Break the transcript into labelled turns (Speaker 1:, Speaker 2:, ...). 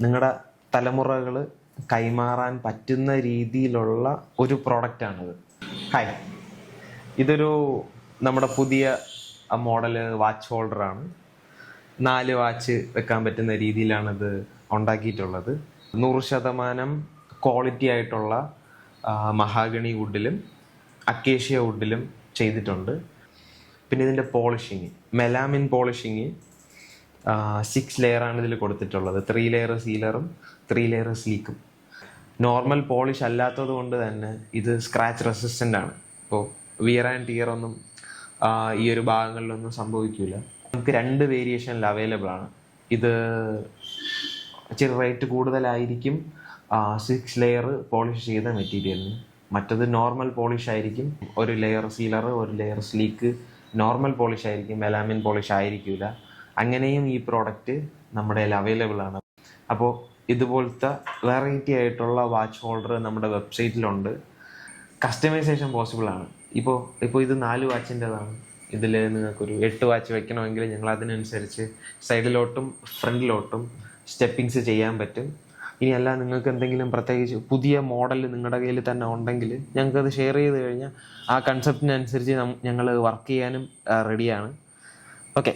Speaker 1: നിങ്ങളുടെ തലമുറകൾ കൈമാറാൻ പറ്റുന്ന രീതിയിലുള്ള ഒരു പ്രോഡക്റ്റാണിത്. ഹായ്, ഇതൊരു നമ്മുടെ പുതിയ മോഡല് വാച്ച് ഹോൾഡറാണ്. 4 വാച്ച് വെക്കാൻ പറ്റുന്ന രീതിയിലാണിത് ഉണ്ടാക്കിയിട്ടുള്ളത്. 100% ക്വാളിറ്റി ആയിട്ടുള്ള മഹാഗണി വുഡിലും അക്കേഷ്യ വുഡിലും ചെയ്തിട്ടുണ്ട്. പിന്നെ ഇതിൻ്റെ പോളിഷിങ്, മെലാമിൻ പോളിഷിങ് 6 ലെയറാണ് ഇതിൽ കൊടുത്തിട്ടുള്ളത്. 3 ലെയർ സീലറും 3 ലെയർ സ്ലീക്കും. നോർമൽ പോളിഷ് അല്ലാത്തത് കൊണ്ട് തന്നെ ഇത് സ്ക്രാച്ച് റെസിസ്റ്റൻ്റ് ആണ്. ഇപ്പോൾ വിയർ ആൻഡ് ടിയർ ഒന്നും ഈ ഒരു ഭാഗങ്ങളിലൊന്നും സംഭവിക്കില്ല. നമുക്ക് 2 വേരിയേഷനിൽ അവൈലബിൾ ആണ്. ഇത് ഇച്ചിരി റേറ്റ് കൂടുതലായിരിക്കും 6 ലെയർ പോളിഷ് ചെയ്ത മെറ്റീരിയലിന്. മറ്റത് നോർമൽ പോളിഷ് ആയിരിക്കും. 1 layer sealer 1 layer sleek normal polish ആയിരിക്കും, മെലാമിൻ പോളിഷ് ആയിരിക്കില്ല. അങ്ങനെയും ഈ പ്രോഡക്റ്റ് നമ്മുടെ കയ്യിൽ അവൈലബിൾ ആണ്. അപ്പോൾ ഇതുപോലത്തെ വെറൈറ്റി ആയിട്ടുള്ള വാച്ച് ഹോൾഡർ നമ്മുടെ വെബ്സൈറ്റിലുണ്ട്. കസ്റ്റമൈസേഷൻ പോസിബിൾ ആണ്. ഇപ്പോൾ ഇത് 4 വാച്ചിൻ്റെതാണ്. ഇതിൽ നിങ്ങൾക്കൊരു 8 വാച്ച് വെക്കണമെങ്കിൽ ഞങ്ങൾ അതിനനുസരിച്ച് സൈഡിലോട്ടും ഫ്രണ്ടിലോട്ടും സ്റ്റെപ്പിങ്സ് ചെയ്യാൻ പറ്റും. ഇനിയല്ല, നിങ്ങൾക്ക് എന്തെങ്കിലും പ്രത്യേകിച്ച് പുതിയ മോഡൽ നിങ്ങളുടെ കയ്യിൽ തന്നെ ഉണ്ടെങ്കിൽ ഞങ്ങൾക്കത് ഷെയർ ചെയ്ത് കഴിഞ്ഞാൽ ആ കൺസെപ്റ്റിനനുസരിച്ച് ഞങ്ങൾ വർക്ക് ചെയ്യാനും റെഡിയാണ്. ഓക്കെ.